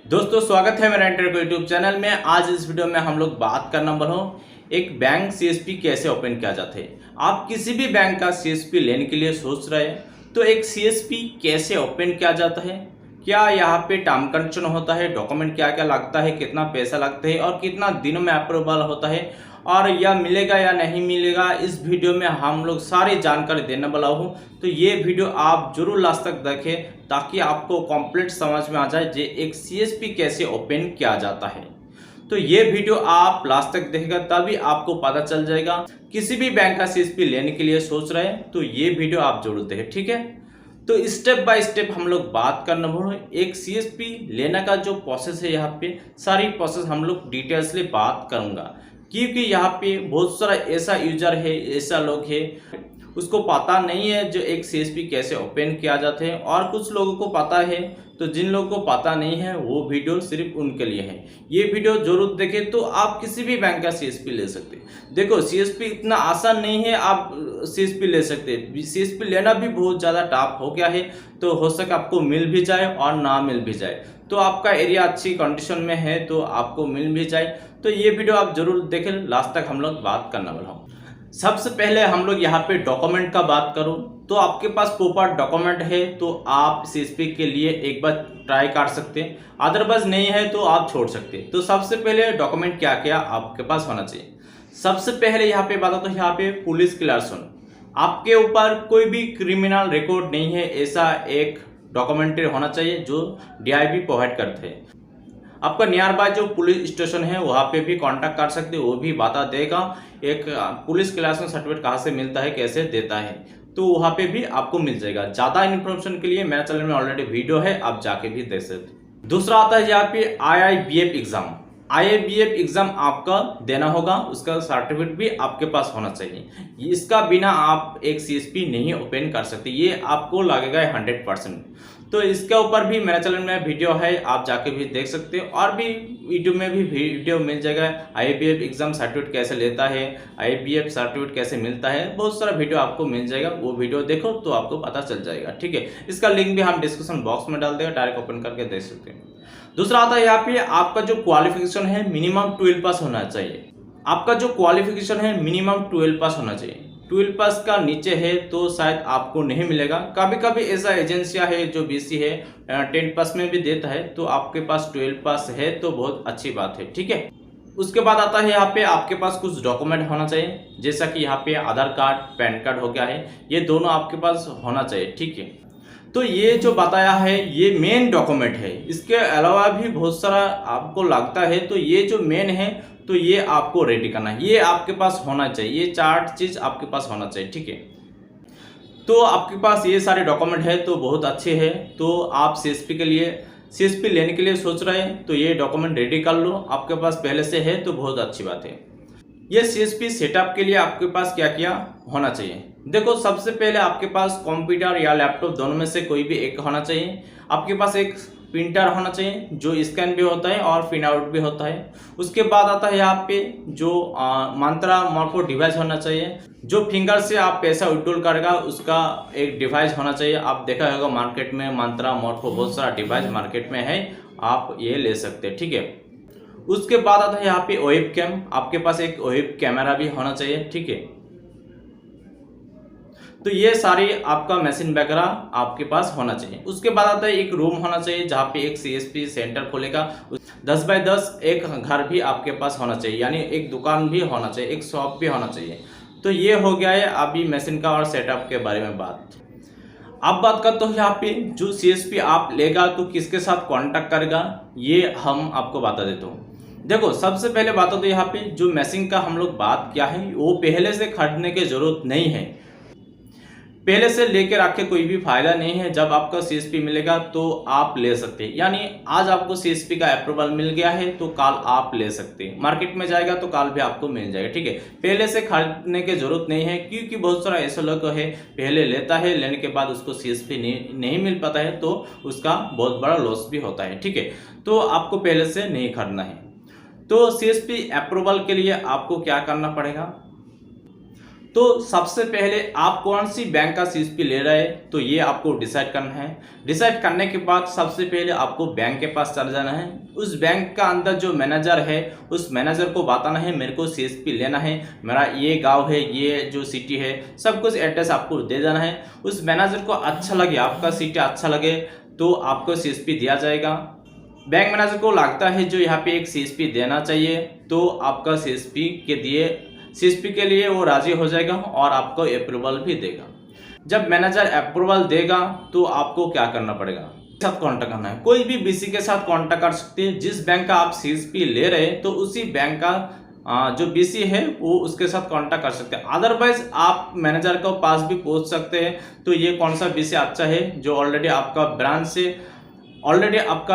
दोस्तों स्वागत है मेरा इंटर यूट्यूब चैनल में। आज इस वीडियो में हम लोग बात करना वाला हूँ एक बैंक सीएसपी कैसे ओपन किया जाता है। आप किसी भी बैंक का सीएसपी लेने के लिए सोच रहे हैं तो एक सीएसपी कैसे ओपन किया जाता है, क्या यहाँ पे टर्म कंडीशन होता है, डॉक्यूमेंट क्या क्या लगता है, कितना पैसा लगता है और कितना दिनों में अप्रूवल होता है और यह मिलेगा या नहीं मिलेगा, इस वीडियो में हम लोग सारी जानकारी देने वाला हूँ। तो ये वीडियो आप जरूर लास्ट तक देखें ताकि आपको कंप्लीट समझ में आ जाए कि एक सीएसपी कैसे ओपन किया जाता है। तो ये वीडियो आप लास्ट तक देखेगा तभी आपको पता चल जाएगा। किसी भी बैंक का सीएसपी लेने के लिए सोच रहे हैं तो ये वीडियो आप जरूर देखें, ठीक है। तो स्टेप बाय स्टेप हम लोग बात करना बोलो। एक सीएसपी लेने का जो प्रोसेस है, यहाँ पे सारी प्रोसेस हम लोग डिटेल्सली बात करूंगा क्योंकि यहाँ पे बहुत सारा ऐसा यूजर है, ऐसा लोग है उसको पता नहीं है जो एक सीएसपी कैसे ओपन किया जाता है, और कुछ लोगों को पता है। तो जिन लोगों को पता नहीं है वो वीडियो सिर्फ उनके लिए है। ये वीडियो जरूर देखें तो आप किसी भी बैंक का सीएसपी ले सकते हैं। देखो सीएसपी इतना आसान नहीं है, आप सीएसपी ले सकते हैं। सीएसपी लेना भी बहुत ज़्यादा टफ हो गया है, तो हो सके आपको मिल भी जाए और ना मिल भी जाए। तो आपका एरिया अच्छी कंडीशन में है तो आपको मिल भी जाए। तो ये वीडियो आप जरूर देखें, लास्ट तक हम लोग बात करने वाला हूँ। सबसे पहले हम लोग यहाँ पे डॉक्यूमेंट का बात करूँ तो आपके पास प्रॉपर डॉक्यूमेंट है तो आप सीएसपी के लिए एक बार ट्राई कर सकते हैं, अदरवाइज नहीं है तो आप छोड़ सकते हैं। तो सबसे पहले डॉक्यूमेंट क्या क्या आपके पास होना चाहिए। सबसे पहले यहाँ पे बात हो तो यहाँ पे पुलिस क्लियरेंस, आपके ऊपर कोई भी क्रिमिनल रिकॉर्ड नहीं है ऐसा एक डॉक्यूमेंट्री होना चाहिए जो डीआईबी प्रोवाइड करते हैं। आपका नियर बाय जो पुलिस स्टेशन है वहाँ पे भी कांटेक्ट कर सकते हो, वो भी बता देगा एक पुलिस क्लियरेंस सर्टिफिकेट कहाँ से मिलता है, कैसे देता है। तो वहाँ पे भी आपको मिल जाएगा। ज़्यादा इन्फॉर्मेशन के लिए मेरे चैनल में ऑलरेडी वीडियो है, आप जाके भी देख सकते हो। दूसरा आता है यहाँ पे आईआईबीएफ एग्जाम। आईआईबीएफ एग्जाम आपका देना होगा, उसका सर्टिफिकेट भी आपके पास होना चाहिए। इसका बिना आप एक सीएसपी नहीं ओपन कर सकते, ये आपको लगेगा 100%। तो इसके ऊपर भी मेरे चैनल में वीडियो है, आप जाके भी देख सकते हो। और भी वीडियो में भी वीडियो मिल जाएगा, आईआईबीएफ एग्जाम सर्टिफिकेट कैसे लेता है, आईआईबीएफ सर्टिफिकेट कैसे मिलता है, बहुत सारा वीडियो आपको मिल जाएगा। वो वीडियो देखो तो आपको पता चल जाएगा, ठीक है। इसका लिंक भी हम डिस्क्रिप्शन बॉक्स में डाल देंगे, डायरेक्ट ओपन करके देख सकते हैं। दूसरा आता है यहाँ पे आपका जो क्वालिफिकेशन है मिनिमम 12 पास होना चाहिए। आपका जो क्वालिफिकेशन है मिनिमम 12 पास होना चाहिए। 12 पास का नीचे है तो शायद आपको नहीं मिलेगा। कभी कभी ऐसा एजेंसियां है जो बीसी है 10 पास में भी देता है, तो आपके पास 12 पास है तो बहुत अच्छी बात है, ठीक है। उसके बाद आता है यहाँ पे आपके पास कुछ डॉक्यूमेंट होना चाहिए, जैसा कि यहाँ पे आधार कार्ड, पैन कार्ड हो गया है, ये दोनों आपके पास होना चाहिए, ठीक है। तो ये जो बताया है ये मेन डॉक्यूमेंट है, इसके अलावा भी बहुत सारा आपको लगता है, तो ये जो मेन है तो ये आपको रेडी करना है, ये आपके पास होना चाहिए, ये 4 चीज आपके पास होना चाहिए, ठीक है। तो आपके पास ये सारे डॉक्यूमेंट है तो बहुत अच्छे है। तो आप सीएसपी के लिए सीएसपी लेने के लिए सोच रहे हैं तो ये डॉक्यूमेंट रेडी कर लो, आपके पास पहले से है तो बहुत अच्छी बात है। ये सीएसपी सेटअप के लिए आपके पास क्या क्या होना चाहिए। देखो सबसे पहले आपके पास कंप्यूटर या लैपटॉप दोनों में से कोई भी एक होना चाहिए। आपके पास एक प्रिंटर होना चाहिए जो स्कैन भी होता है और प्रिंट आउट भी होता है। उसके बाद आता है यहाँ पे जो मंत्रा मोर्फो डिवाइस होना चाहिए, जो फिंगर से आप पैसा विड्रॉल करेगा उसका एक डिवाइस होना चाहिए। आप देखा होगा मार्केट में मंत्रा मोर्फो बहुत सारा डिवाइस मार्केट में है, आप ये ले सकते हैं, ठीक है। उसके बाद आता है यहाँ पे वेब कैम, आपके पास एक वेब कैमरा भी होना चाहिए, ठीक है। तो ये सारी आपका मशीन वगैरह आपके पास होना चाहिए। उसके बाद आता है एक रूम होना चाहिए जहाँ पे एक सीएसपी सेंटर खोलेगा। 10 बाय 10 एक घर भी आपके पास होना चाहिए, यानी एक दुकान भी होना चाहिए, एक शॉप भी होना चाहिए। तो ये हो गया है अभी मशीन का और सेटअप के बारे में बात। अब बात करते हो यहाँ पे जो सीएसपी आप लेगा तो किसके साथ कांटेक्ट करेगा, ये हम आपको बता देता हूँ। देखो सबसे पहले बात हो तो यहाँ पे जो मशीन का हम लोग बात किया है वो पहले से खरीदने की जरूरत नहीं है, पहले से लेके रखे कोई भी फायदा नहीं है। जब आपका सीएसपी मिलेगा तो आप ले सकते हैं, यानी आज आपको सीएसपी का अप्रूवल मिल गया है तो कल आप ले सकते हैं। मार्केट में जाएगा तो कल भी आपको मिल जाएगा, ठीक है। पहले से खरीदने की जरूरत नहीं है क्योंकि बहुत सारा ऐसा लोग है पहले लेता है, लेने के बाद उसको सीएसपी नहीं मिल पाता है तो उसका बहुत बड़ा लॉस भी होता है, ठीक है। तो आपको पहले से नहीं खरीदना है। तो सीएसपी अप्रूवल के लिए आपको क्या करना पड़ेगा, तो सबसे पहले आप कौन सी बैंक का सीएसपी ले रहे हैं तो ये आपको डिसाइड करना है। डिसाइड करने के बाद सबसे पहले आपको बैंक के पास चले जाना है। उस बैंक का अंदर जो मैनेजर है उस मैनेजर को बताना है मेरे को सीएसपी लेना है, मेरा ये गांव है, ये जो सिटी है, सब कुछ एड्रेस आपको दे देना है। उस मैनेजर को अच्छा लगे, आपका सिटी अच्छा लगे तो आपको सीएसपी दिया जाएगा। बैंक मैनेजर को लगता है जो यहाँ पे एक सीएसपी देना चाहिए तो आपका सीएसपी के लिए वो राजी हो जाएगा और आपको अप्रूवल भी देगा। जब मैनेजर अप्रूवल देगा तो आपको क्या करना पड़ेगा, साथ कांटेक्ट करना है। कोई भी बीसी के साथ कांटेक्ट कर सकते हैं। जिस बैंक का आप सीएसपी ले रहे हैं तो उसी बैंक का जो बीसी है वो उसके साथ कांटेक्ट कर सकते हैं। अदरवाइज आप मैनेजर के पास भी पूछ सकते हैं तो ये कौन सा बीसी अच्छा है जो ऑलरेडी आपका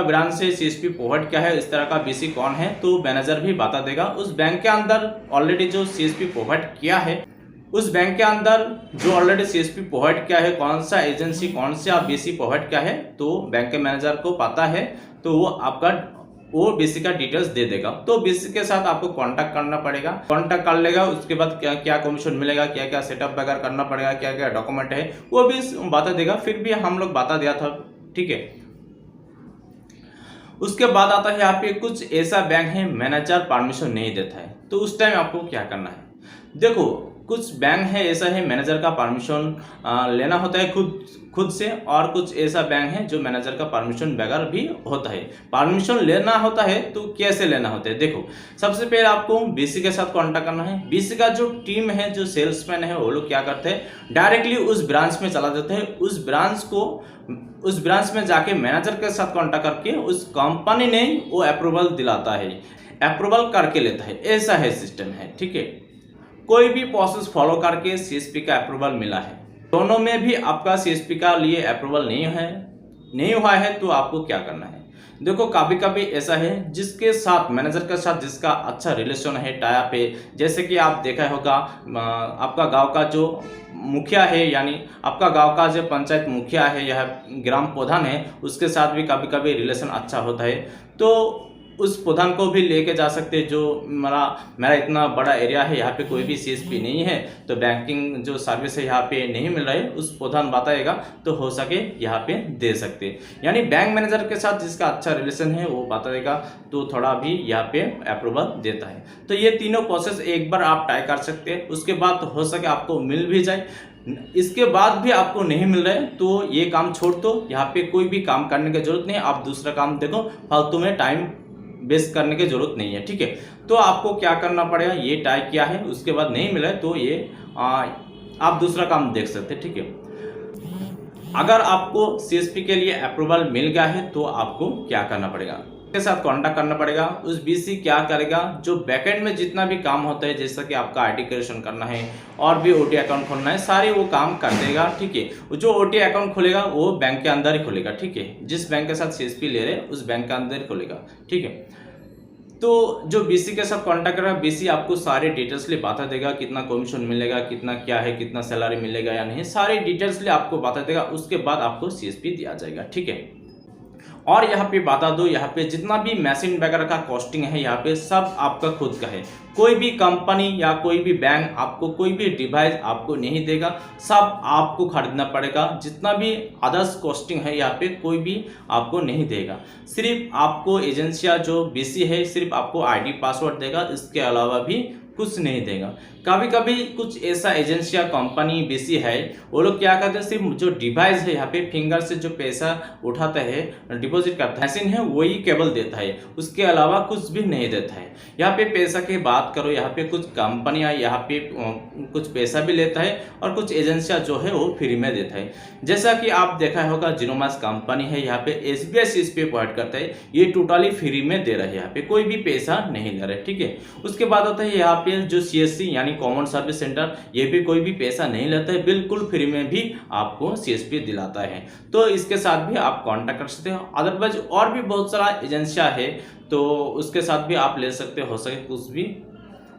ब्रांच से सीएसपी प्रोवाइड क्या है, इस तरह का बीसी कौन है, तो मैनेजर भी बता देगा। उस बैंक के अंदर ऑलरेडी जो सीएसपी प्रोवाइड किया है, उस बैंक के अंदर जो ऑलरेडी सीएसपी प्रोवाइड किया है, कौन सा एजेंसी कौन सा बीसी प्रोवाइड किया है, तो बैंक के मैनेजर को पता है तो वो बीसी का डिटेल्स दे देगा। तो बीसी के साथ आपको कांटेक्ट करना पड़ेगा, कांटेक्ट कर लेगा। उसके बाद क्या क्या कमीशन मिलेगा, क्या क्या सेटअप वगैरह करना पड़ेगा, क्या क्या डॉक्यूमेंट है वो भी बता देगा। फिर भी हम लोग बता दिया था, ठीक है। उसके बाद आता है यहाँ पे कुछ ऐसा बैंक है मैनेजर परमिशन नहीं देता है, तो उस टाइम आपको क्या करना है। देखो कुछ बैंक है ऐसा है मैनेजर का परमिशन लेना होता है खुद से, और कुछ ऐसा बैंक है जो मैनेजर का परमिशन बगैर भी होता है। परमिशन लेना होता है तो कैसे लेना होता है, देखो सबसे पहले आपको बीसी के साथ कांटेक्ट करना है। बीसी का जो टीम है, जो सेल्समैन है, वो लोग क्या करते हैं, डायरेक्टली उस ब्रांच में चला जाते हैं। उस ब्रांच में जाके मैनेजर के साथ कांटेक्ट करके उस कंपनी ने वो अप्रूवल दिलाता है, अप्रूवल करके लेता है। ऐसा है सिस्टम है, ठीक है। कोई भी प्रोसेस फॉलो करके सीएसपी का अप्रूवल मिला है। दोनों में भी आपका सीएसपी का लिए अप्रूवल नहीं हुआ है तो आपको क्या करना है। देखो कभी कभी ऐसा है जिसके साथ मैनेजर के साथ जिसका अच्छा रिलेशन है, टाइप है, जैसे कि आप देखा होगा आपका गांव का जो मुखिया है, यानी आपका गांव का जो पंचायत मुखिया है या ग्राम प्रधान है, उसके साथ भी कभी कभी रिलेशन अच्छा होता है तो उस प्रधान को भी लेके जा सकते हैं। जो मेरा इतना बड़ा एरिया है, यहाँ पे कोई भी सीएसपी नहीं है तो बैंकिंग जो सर्विस है यहाँ पे नहीं मिल रहा है, उस प्रधान बताएगा तो हो सके यहाँ पे दे सकते हैं। यानी बैंक मैनेजर के साथ जिसका अच्छा रिलेशन है वो बताएगा तो थोड़ा भी यहाँ पे अप्रूवल देता है। तो ये तीनों प्रोसेस एक बार आप ट्राई कर सकते हैं, उसके बाद हो सके आपको मिल भी जाए। इसके बाद भी आपको नहीं मिल रहा है तो ये काम छोड़ दो, यहाँ पे कोई भी काम करने की जरूरत नहीं है। आप दूसरा काम देखो, फालतू में टाइम वेस्ट करने की जरूरत नहीं है, ठीक है। तो आपको क्या करना पड़ेगा, ये ट्राई किया है उसके बाद नहीं मिला है तो ये आप दूसरा काम देख सकते हैं, ठीक है। अगर आपको सीएसपी के लिए अप्रूवल मिल गया है तो आपको क्या करना पड़ेगा, के साथ कांटेक्ट करना पड़ेगा। उस बीसी क्या करेगा, जो बैकएंड में जितना भी काम होता है, जैसा कि आपका आईडी क्रिएशन करना है और भी ओटी अकाउंट खोलना है, सारे वो काम कर देगा, ठीक है। जो ओटी अकाउंट खोलेगा वो बैंक के अंदर ही खोलेगा, ठीक है। जिस बैंक के साथ सीएसपी ले रहे उस बैंक के अंदर ही खोलेगा, ठीक है। तो जो बीसी के साथ कांटेक्ट करेगा, बीसी आपको सारे डिटेल्स ले बता देगा, कितना कमीशन मिलेगा, कितना क्या है, कितना सैलरी मिलेगा या नहीं, सारे डिटेल्स ले आपको बता देगा। उसके बाद आपको सीएसपी दिया जाएगा, ठीक है। और यहाँ पे बता दो, यहाँ पे जितना भी मशीन वगैरह का कॉस्टिंग है यहाँ पे सब आपका खुद का है। कोई भी कंपनी या कोई भी बैंक आपको कोई भी डिवाइस आपको नहीं देगा, सब आपको खरीदना पड़ेगा। जितना भी अदर्स कॉस्टिंग है यहाँ पे कोई भी आपको नहीं देगा। सिर्फ आपको एजेंसियाँ जो बीसी है सिर्फ आपको आईडी पासवर्ड देगा, इसके अलावा भी कुछ नहीं देगा। कभी कभी कुछ ऐसा एजेंसिया कंपनी बीसी है वो लोग क्या करते हैं, सिर्फ जो डिवाइस है यहाँ पे फिंगर से जो पैसा उठाता है, डिपॉजिट करता है, मशीन है वही केवल देता है, उसके अलावा कुछ भी नहीं देता है। यहाँ पे पैसा की बात करो, यहाँ पे कुछ कंपनियां यहाँ पे कुछ पैसा भी लेता है और कुछ एजेंसियां जो है वो फ्री में देता है। जैसा कि आप देखा होगा जीनोमास कंपनी है, यहाँ पे एसबीआई सीएसपी प्रोवाइड करता है, ये टोटली फ्री में दे रहा है, यहाँ पे कोई भी पैसा नहीं ले रहा है, ठीक है। उसके बाद होता है यहाँ पे जो सीएससी यानी कॉमन सर्विस सेंटर, ये भी कोई भी पैसा नहीं लेता है, बिल्कुल फ्री में भी आपको सीएसपी दिलाता है। तो इसके साथ भी आप कांटेक्ट कर सकते हो। अदरवाइज और भी बहुत सारा एजेंसियां है तो उसके साथ भी आप ले सकते हो सके कुछ भी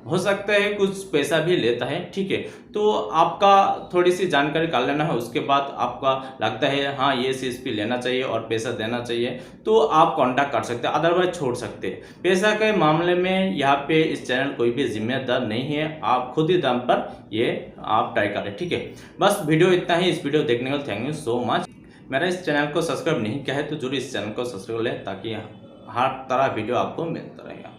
हो सकता है कुछ पैसा भी लेता है, ठीक है। तो आपका थोड़ी सी जानकारी कर लेना है, उसके बाद आपका लगता है हाँ ये सीएसपी लेना चाहिए और पैसा देना चाहिए, तो आप कांटेक्ट कर सकते हैं, अदरवाइज छोड़ सकते हैं। पैसा के मामले में यहाँ पे इस चैनल कोई भी जिम्मेदार नहीं है, आप खुद ही दम पर ये आप ट्राई करें, ठीक है। बस वीडियो इतना ही। इस वीडियो देखने के लिए थैंक यू सो मच। मेरा इस चैनल को सब्सक्राइब नहीं किया है तो जरूर इस चैनल को सब्सक्राइब लें, ताकि हर तरह वीडियो आपको मिलता रहेगा।